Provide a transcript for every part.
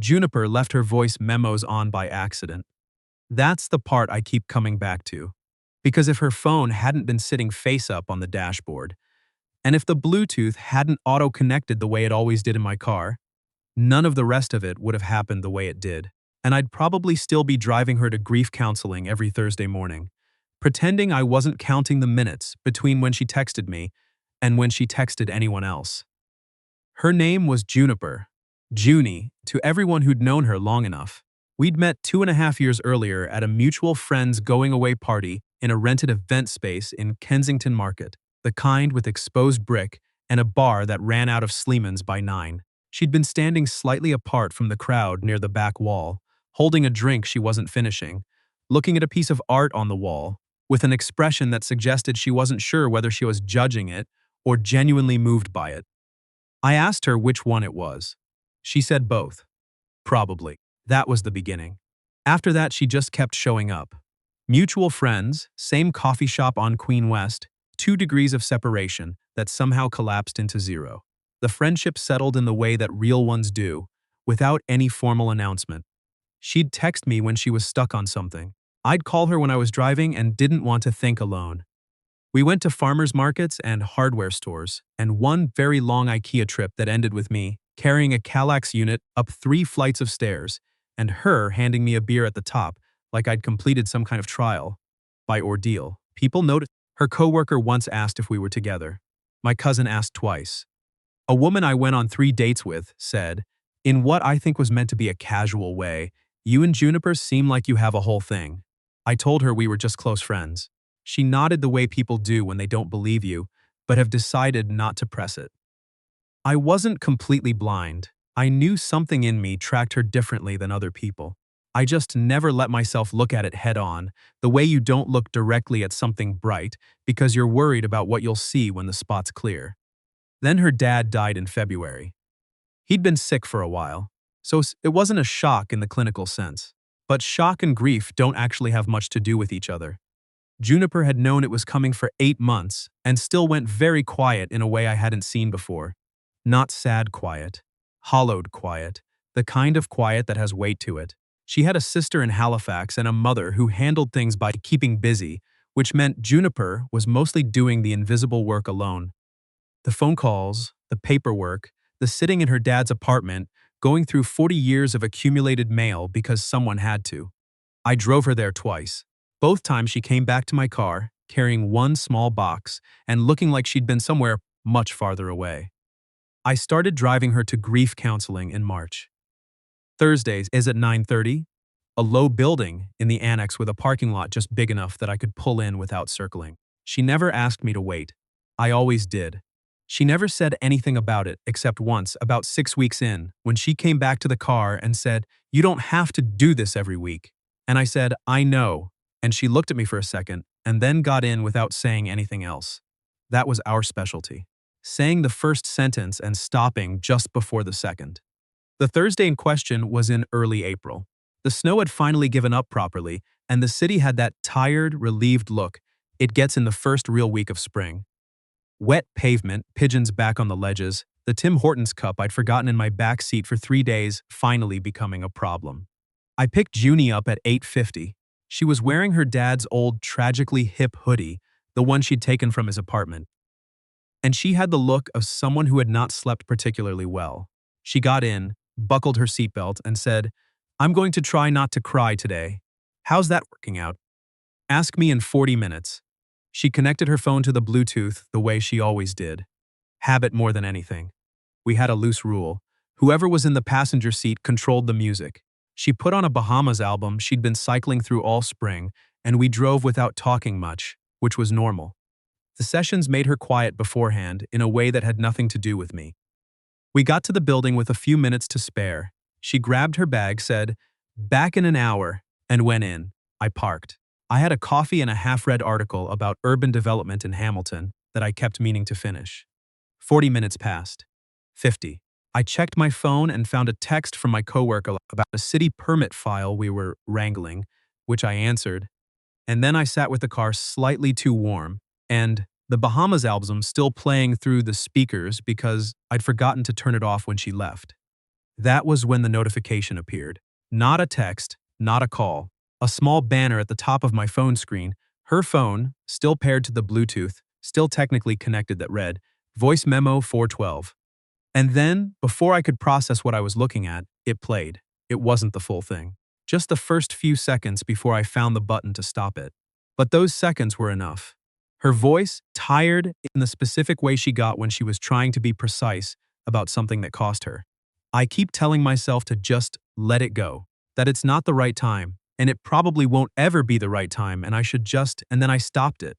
Juniper left her voice memos on by accident. That's the part I keep coming back to. Because if her phone hadn't been sitting face up on the dashboard, and if the Bluetooth hadn't auto-connected the way it always did in my car, none of the rest of it would have happened the way it did. And I'd probably still be driving her to grief counseling every Thursday morning, pretending I wasn't counting the minutes between when she texted me and when she texted anyone else. Her name was Juniper, Junie, to everyone who'd known her long enough. We'd met 2.5 years earlier at a mutual friend's going-away party in a rented event space in Kensington Market, the kind with exposed brick and a bar that ran out of Sleeman's by 9. She'd been standing slightly apart from the crowd near the back wall, holding a drink she wasn't finishing, looking at a piece of art on the wall, with an expression that suggested she wasn't sure whether she was judging it or genuinely moved by it. I asked her which one it was. She said both. Probably. That was the beginning. After that, she just kept showing up. Mutual friends, same coffee shop on Queen West, 2 degrees of separation that somehow collapsed into 0. The friendship settled in the way that real ones do, without any formal announcement. She'd text me when she was stuck on something. I'd call her when I was driving and didn't want to think alone. We went to farmers markets and hardware stores, and one very long IKEA trip that ended with me carrying a Kallax unit up 3 flights of stairs, and her handing me a beer at the top like I'd completed some kind of trial by ordeal. People noticed. Her coworker once asked if we were together. My cousin asked twice. A woman I went on 3 dates with said, in what I think was meant to be a casual way, "You and Juniper seem like you have a whole thing." I told her we were just close friends. She nodded the way people do when they don't believe you, but have decided not to press it. I wasn't completely blind. I knew something in me tracked her differently than other people. I just never let myself look at it head on, the way you don't look directly at something bright because you're worried about what you'll see when the spot's clear. Then her dad died in February. He'd been sick for a while, so it wasn't a shock in the clinical sense. But shock and grief don't actually have much to do with each other. Juniper had known it was coming for 8 months and still went very quiet in a way I hadn't seen before. Not sad quiet, hollowed quiet, the kind of quiet that has weight to it. She had a sister in Halifax and a mother who handled things by keeping busy, which meant Juniper was mostly doing the invisible work alone. The phone calls, the paperwork, the sitting in her dad's apartment, going through 40 years of accumulated mail because someone had to. I drove her there twice. Both times she came back to my car, carrying one small box and looking like she'd been somewhere much farther away. I started driving her to grief counseling in March. Thursdays is at 9:30, a low building in the annex with a parking lot just big enough that I could pull in without circling. She never asked me to wait. I always did. She never said anything about it except once, about 6 weeks in, when she came back to the car and said, "You don't have to do this every week." And I said, "I know." And she looked at me for a second and then got in without saying anything else. That was our specialty. Saying the first sentence and stopping just before the second. The Thursday in question was in early April. The snow had finally given up properly, and the city had that tired, relieved look it gets in the first real week of spring. Wet pavement, pigeons back on the ledges, the Tim Hortons cup I'd forgotten in my back seat for 3 days finally becoming a problem. I picked Junie up at 8:50. She was wearing her dad's old, tragically hip hoodie, the one she'd taken from his apartment. And she had the look of someone who had not slept particularly well. She got in, buckled her seatbelt, and said, "I'm going to try not to cry today. How's that working out? Ask me in 40 minutes. She connected her phone to the Bluetooth the way she always did. Habit more than anything. We had a loose rule. Whoever was in the passenger seat controlled the music. She put on a Bahamas album she'd been cycling through all spring, and we drove without talking much, which was normal. The sessions made her quiet beforehand in a way that had nothing to do with me. We got to the building with a few minutes to spare. She grabbed her bag, said, "Back in an hour," and went in. I parked. I had a coffee and a half-read article about urban development in Hamilton that I kept meaning to finish. 40 minutes passed. 50. I checked my phone and found a text from my coworker about a city permit file we were wrangling, which I answered. And then I sat with the car slightly too warm, and the Bahamas album still playing through the speakers because I'd forgotten to turn it off when she left. That was when the notification appeared. Not a text, not a call. A small banner at the top of my phone screen, her phone, still paired to the Bluetooth, still technically connected, that read, Voice Memo 412. And then, before I could process what I was looking at, it played. It wasn't the full thing. Just the first few seconds before I found the button to stop it. But those seconds were enough. Her voice, tired in the specific way she got when she was trying to be precise about something that cost her. I keep telling myself to just let it go, that it's not the right time, and it probably won't ever be the right time, and I should just, and then I stopped it.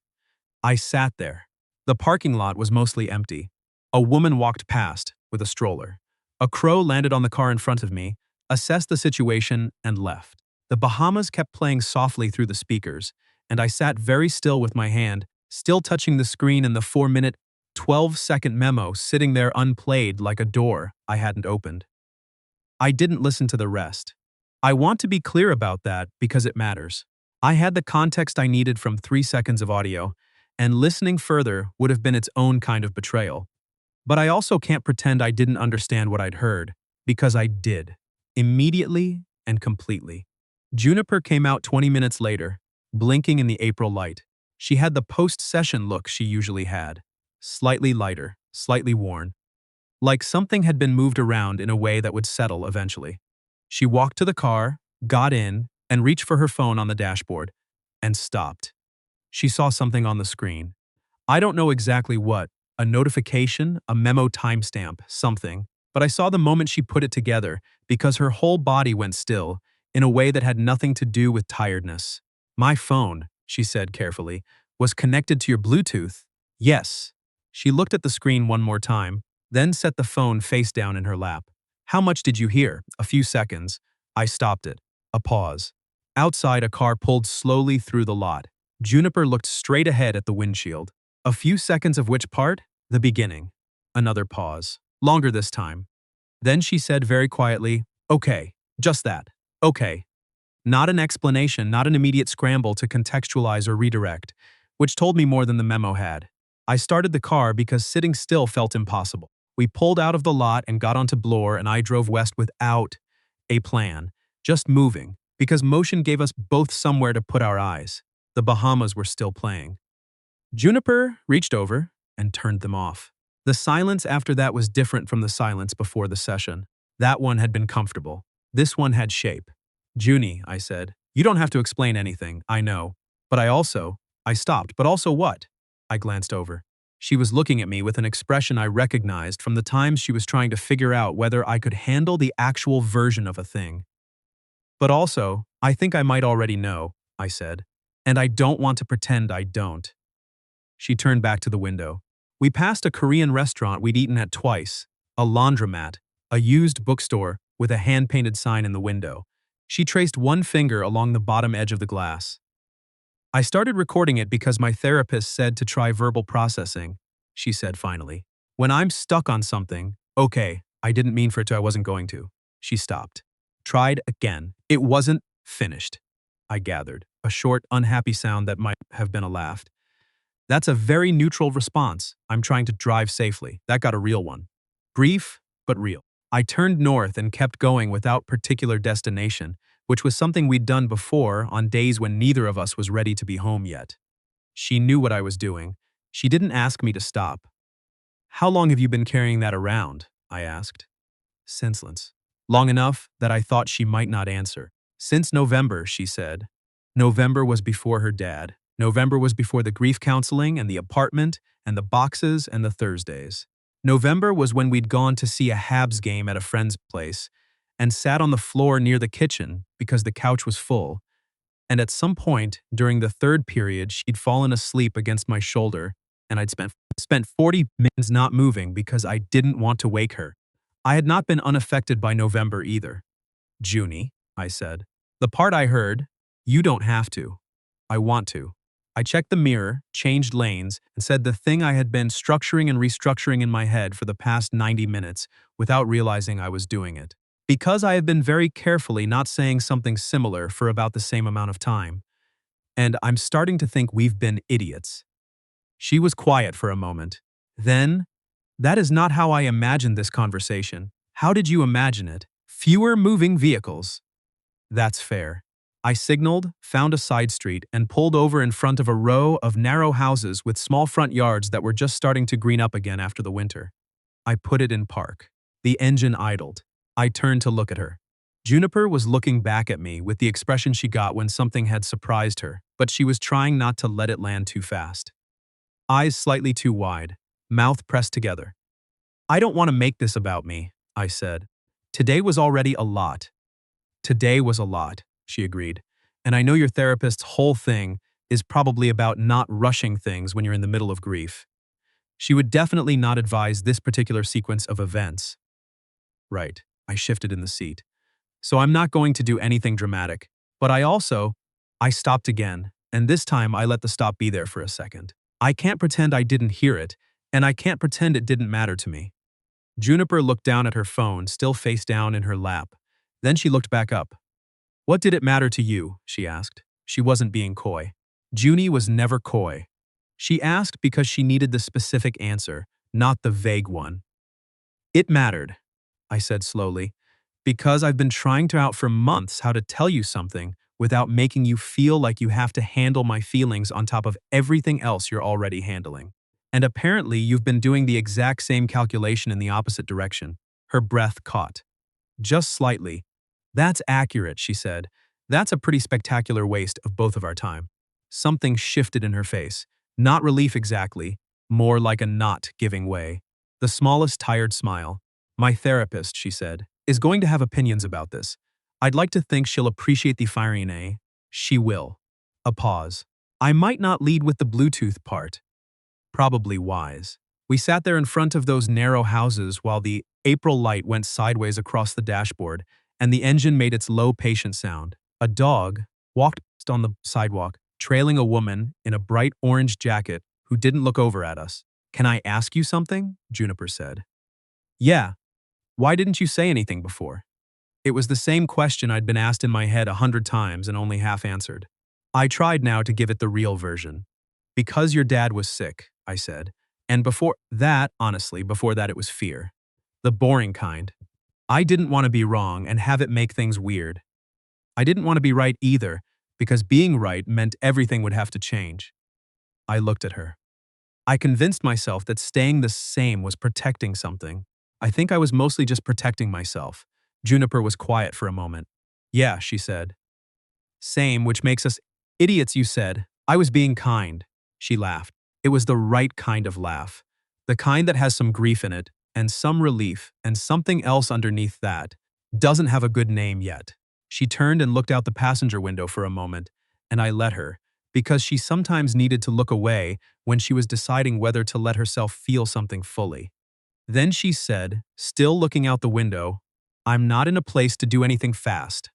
I sat there. The parking lot was mostly empty. A woman walked past with a stroller. A crow landed on the car in front of me, assessed the situation, and left. The Bahamas kept playing softly through the speakers, and I sat very still with my hand, still touching the screen, and the 4-minute, 12-second memo sitting there unplayed like a door I hadn't opened. I didn't listen to the rest. I want to be clear about that because it matters. I had the context I needed from 3 seconds of audio, and listening further would have been its own kind of betrayal. But I also can't pretend I didn't understand what I'd heard, because I did. Immediately and completely. Juniper came out 20 minutes later, blinking in the April light. She had the post-session look she usually had. Slightly lighter, slightly worn. Like something had been moved around in a way that would settle eventually. She walked to the car, got in, and reached for her phone on the dashboard, and stopped. She saw something on the screen. I don't know exactly what, a notification, a memo timestamp, something, but I saw the moment she put it together because her whole body went still in a way that had nothing to do with tiredness. My phone, she said carefully, was connected to your Bluetooth. Yes. She looked at the screen one more time, then set the phone face down in her lap. How much did you hear? A few seconds. I stopped it. A pause. Outside, a car pulled slowly through the lot. Juniper looked straight ahead at the windshield. A few seconds of which part? The beginning. Another pause. Longer this time. Then she said very quietly, okay, just that. Okay. Not an explanation, not an immediate scramble to contextualize or redirect, which told me more than the memo had. I started the car because sitting still felt impossible. We pulled out of the lot and got onto Bloor, and I drove west without a plan, just moving, because motion gave us both somewhere to put our eyes. The Bahamas were still playing. Juniper reached over and turned them off. The silence after that was different from the silence before the session. That one had been comfortable. This one had shape. Junie, I said, you don't have to explain anything, I know. But I stopped, but also what? I glanced over. She was looking at me with an expression I recognized from the times she was trying to figure out whether I could handle the actual version of a thing. But also, I think I might already know, I said, and I don't want to pretend I don't. She turned back to the window. We passed a Korean restaurant we'd eaten at twice, a laundromat, a used bookstore with a hand-painted sign in the window. She traced one finger along the bottom edge of the glass. I started recording it because my therapist said to try verbal processing, she said finally. When I'm stuck on something, okay, I didn't mean for it to, I wasn't going to. She stopped. Tried again. It wasn't finished. I gathered, a short, unhappy sound that might have been a laugh. That's a very neutral response. I'm trying to drive safely. That got a real one. Brief, but real. I turned north and kept going without particular destination, which was something we'd done before on days when neither of us was ready to be home yet. She knew what I was doing. She didn't ask me to stop. How long have you been carrying that around? I asked. Since. Long enough that I thought she might not answer. Since November, she said. November was before her dad. November was before the grief counseling and the apartment and the boxes and the Thursdays. November was when we'd gone to see a Habs game at a friend's place and sat on the floor near the kitchen because the couch was full. And at some point during the third period, she'd fallen asleep against my shoulder, and I'd spent 40 minutes not moving because I didn't want to wake her. I had not been unaffected by November either. Junie, I said. The part I heard, you don't have to. I want to. I checked the mirror, changed lanes, and said the thing I had been structuring and restructuring in my head for the past 90 minutes without realizing I was doing it. Because I have been very carefully not saying something similar for about the same amount of time. And I'm starting to think we've been idiots. She was quiet for a moment. Then, that is not how I imagined this conversation. How did you imagine it? Fewer moving vehicles. That's fair. I signaled, found a side street, and pulled over in front of a row of narrow houses with small front yards that were just starting to green up again after the winter. I put it in park. The engine idled. I turned to look at her. Juniper was looking back at me with the expression she got when something had surprised her, but she was trying not to let it land too fast. Eyes slightly too wide, mouth pressed together. I don't want to make this about me, I said. Today was already a lot. Today was a lot, she agreed. And I know your therapist's whole thing is probably about not rushing things when you're in the middle of grief. She would definitely not advise this particular sequence of events. Right, I shifted in the seat. So I'm not going to do anything dramatic. But I stopped again, and this time I let the stop be there for a second. I can't pretend I didn't hear it, and I can't pretend it didn't matter to me. Juniper looked down at her phone, still face down in her lap. Then she looked back up. What did it matter to you? She asked. She wasn't being coy. Junie was never coy. She asked because she needed the specific answer, not the vague one. It mattered, I said slowly, because I've been trying to out for months how to tell you something without making you feel like you have to handle my feelings on top of everything else you're already handling. And apparently you've been doing the exact same calculation in the opposite direction. Her breath caught. Just slightly. That's accurate, she said. That's a pretty spectacular waste of both of our time. Something shifted in her face. Not relief exactly, more like a knot giving way. The smallest tired smile. My therapist, she said, is going to have opinions about this. I'd like to think she'll appreciate the firing A. She will. A pause. I might not lead with the Bluetooth part. Probably wise. We sat there in front of those narrow houses while the April light went sideways across the dashboard and the engine made its low, patient sound. A dog walked on the sidewalk, trailing a woman in a bright orange jacket who didn't look over at us. Can I ask you something? Juniper said. Yeah. Why didn't you say anything before? It was the same question I'd been asked in my head 100 times and only half answered. I tried now to give it the real version. Because your dad was sick, I said. And before that it was fear. The boring kind. I didn't want to be wrong and have it make things weird. I didn't want to be right either, because being right meant everything would have to change. I looked at her. I convinced myself that staying the same was protecting something. I think I was mostly just protecting myself. Juniper was quiet for a moment. Yeah, she said. Same, which makes us idiots, you said. I was being kind. She laughed. It was the right kind of laugh. The kind that has some grief in it, and some relief, and something else underneath that. Doesn't have a good name yet. She turned and looked out the passenger window for a moment, and I let her, because she sometimes needed to look away when she was deciding whether to let herself feel something fully. Then she said, still looking out the window, I'm not in a place to do anything fast.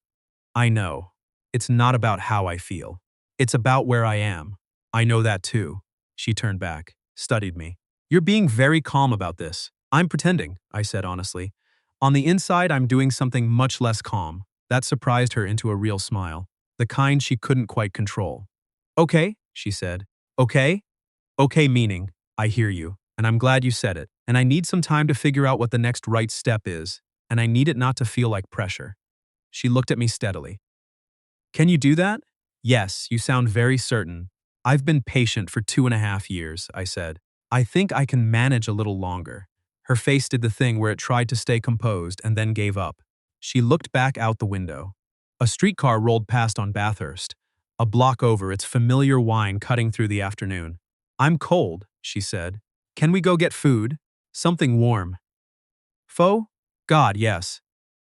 I know. It's not about how I feel. It's about where I am. I know that too. She turned back, studied me. You're being very calm about this. I'm pretending, I said honestly. On the inside, I'm doing something much less calm. That surprised her into a real smile, the kind she couldn't quite control. Okay, she said. Okay? Okay meaning, I hear you, and I'm glad you said it, and I need some time to figure out what the next right step is, and I need it not to feel like pressure. She looked at me steadily. Can you do that? Yes, you sound very certain. I've been patient for 2.5 years, I said. I think I can manage a little longer. Her face did the thing where it tried to stay composed and then gave up. She looked back out the window. A streetcar rolled past on Bathurst, a block over, its familiar whine cutting through the afternoon. I'm cold, she said. Can we go get food? Something warm. Pho? God, yes.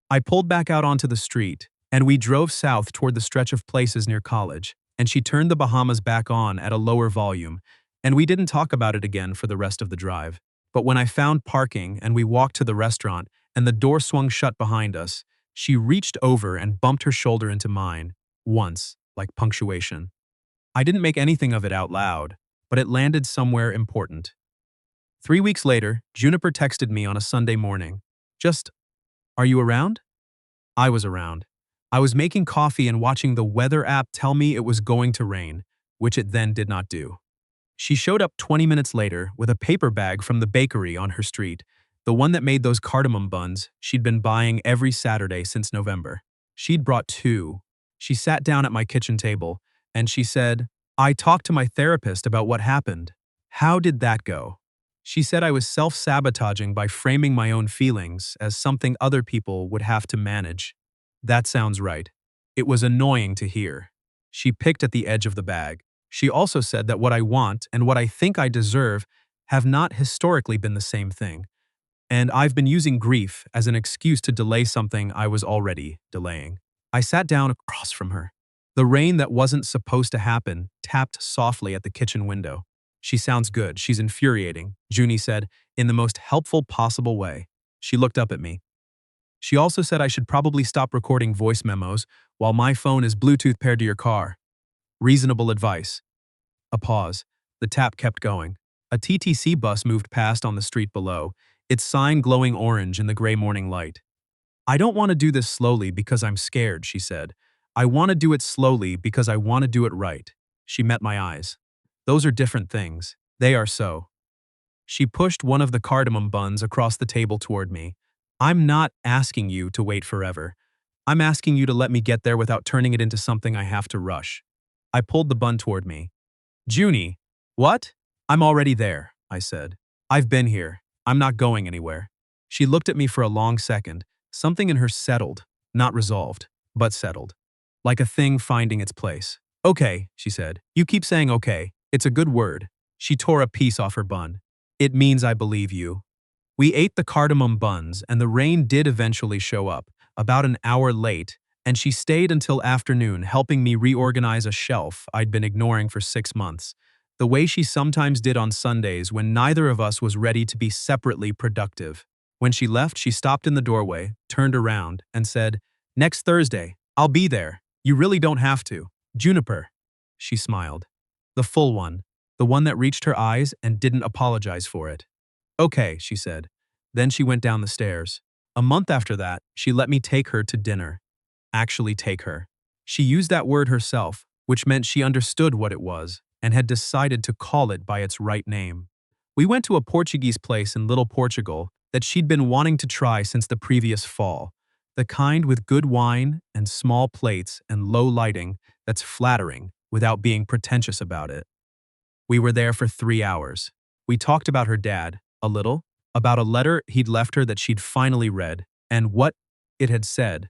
I pulled back out onto the street, and we drove south toward the stretch of places near college, and she turned the Bahamas back on at a lower volume, and we didn't talk about it again for the rest of the drive. But when I found parking and we walked to the restaurant and the door swung shut behind us, she reached over and bumped her shoulder into mine, once, like punctuation. I didn't make anything of it out loud, but it landed somewhere important. 3 weeks later, Juniper texted me on a Sunday morning. Just, are you around? I was around. I was making coffee and watching the weather app tell me it was going to rain, which it then did not do. She showed up 20 minutes later with a paper bag from the bakery on her street, The one that made those cardamom buns she'd been buying every Saturday since November. She'd brought two. She sat down at my kitchen table, and she said, "I talked to my therapist about what happened. How did that go?" She said I was self-sabotaging by framing my own feelings as something other people would have to manage. That sounds right. It was annoying to hear. She picked at the edge of the bag. She also said that what I want and what I think I deserve have not historically been the same thing, and I've been using grief as an excuse to delay something I was already delaying. I sat down across from her. The rain that wasn't supposed to happen tapped softly at the kitchen window. "She sounds good. She's infuriating," Junie said, in the most helpful possible way. She looked up at me. She also said I should probably stop recording voice memos while my phone is Bluetooth paired to your car. Reasonable advice. A pause. The tap kept going. A TTC bus moved past on the street below, its sign glowing orange in the gray morning light. "I don't want to do this slowly because I'm scared," she said. "I want to do it slowly because I want to do it right." She met my eyes. "Those are different things. They are so." She pushed one of the cardamom buns across the table toward me. "I'm not asking you to wait forever. I'm asking you to let me get there without turning it into something I have to rush." I pulled the bun toward me. "Junie, what?" "I'm already there," I said. "I've been here. I'm not going anywhere." She looked at me for a long second. Something in her settled, not resolved, but settled. Like a thing finding its place. "Okay," she said. "You keep saying okay. It's a good word." She tore a piece off her bun. "It means I believe you." We ate the cardamom buns, and the rain did eventually show up, about an hour late, and she stayed until afternoon helping me reorganize a shelf I'd been ignoring for 6 months, the way she sometimes did on Sundays when neither of us was ready to be separately productive. When she left, she stopped in the doorway, turned around, and said, "Next Thursday, I'll be there. You really don't have to. Juniper." She smiled. The full one, the one that reached her eyes and didn't apologize for it. "Okay," she said. Then she went down the stairs. A month after that, she let me take her to dinner. Actually take her. She used that word herself, which meant she understood what it was and had decided to call it by its right name. We went to a Portuguese place in Little Portugal that she'd been wanting to try since the previous fall, the kind with good wine and small plates and low lighting that's flattering without being pretentious about it. We were there for 3 hours. We talked about her dad, a little, about a letter he'd left her that she'd finally read, and what it had said,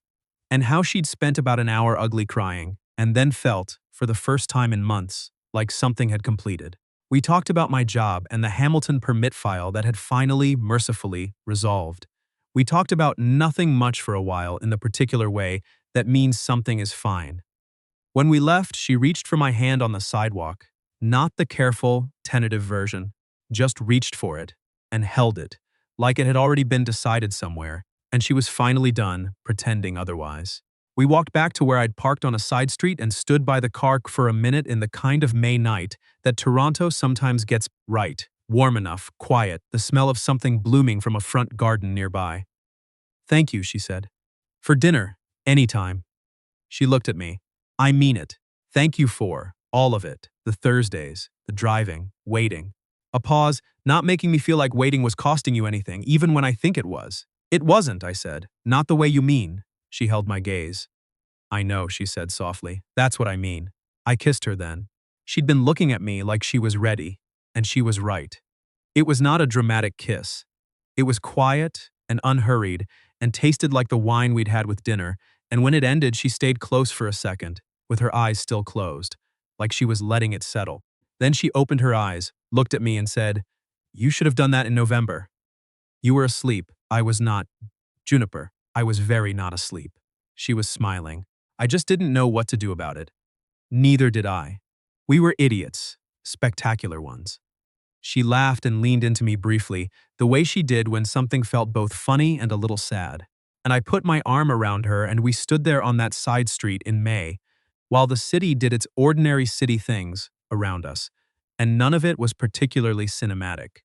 and how she'd spent about an hour ugly crying, and then felt, for the first time in months, like something had completed. We talked about my job and the Hamilton permit file that had finally, mercifully, resolved. We talked about nothing much for a while in the particular way that means something is fine. When we left, she reached for my hand on the sidewalk, not the careful, tentative version, just reached for it and held it, like it had already been decided somewhere, and she was finally done pretending otherwise. We walked back to where I'd parked on a side street and stood by the car for a minute in the kind of May night that Toronto sometimes gets right, warm enough, quiet, the smell of something blooming from a front garden nearby. "Thank you," she said. "For dinner, anytime." She looked at me. "I mean it. Thank you for all of it. The Thursdays, the driving, waiting." A pause, not making me feel like waiting was costing you anything, even when I think it was. "It wasn't," I said. "Not the way you mean." She held my gaze. "I know," she said softly. "That's what I mean." I kissed her then. She'd been looking at me like she was ready, and she was right. It was not a dramatic kiss. It was quiet and unhurried and tasted like the wine we'd had with dinner, and when it ended, she stayed close for a second, with her eyes still closed, like she was letting it settle. Then she opened her eyes, looked at me, and said, "You should have done that in November. You were asleep. I was not. Juniper, I was very not asleep." She was smiling. "I just didn't know what to do about it." Neither did I. We were idiots, spectacular ones. She laughed and leaned into me briefly, the way she did when something felt both funny and a little sad. And I put my arm around her and we stood there on that side street in May, while the city did its ordinary city things around us, and none of it was particularly cinematic.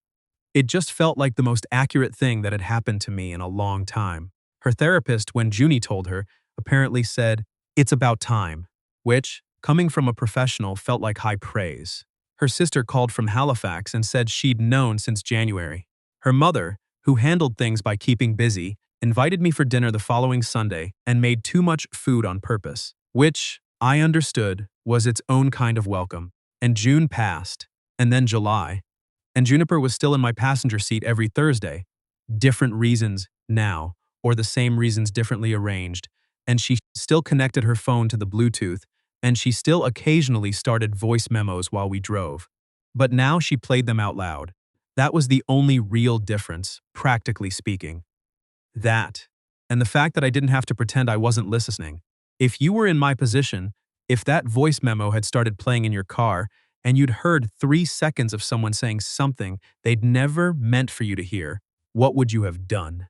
It just felt like the most accurate thing that had happened to me in a long time. Her therapist, when Junie told her, apparently said, "It's about time," which, coming from a professional, felt like high praise. Her sister called from Halifax and said she'd known since January. Her mother, who handled things by keeping busy, invited me for dinner the following Sunday and made too much food on purpose, which, I understood, was its own kind of welcome. And June passed, and then July, and Juniper was still in my passenger seat every Thursday. Different reasons now, or the same reasons differently arranged, and she still connected her phone to the Bluetooth, and she still occasionally started voice memos while we drove. But now she played them out loud. That was the only real difference, practically speaking. That, and the fact that I didn't have to pretend I wasn't listening. If you were in my position, if that voice memo had started playing in your car, and you'd heard 3 seconds of someone saying something they'd never meant for you to hear, what would you have done?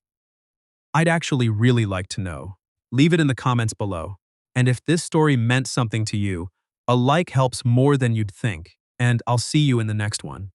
I'd actually really like to know. Leave it in the comments below. And if this story meant something to you, a like helps more than you'd think, and I'll see you in the next one.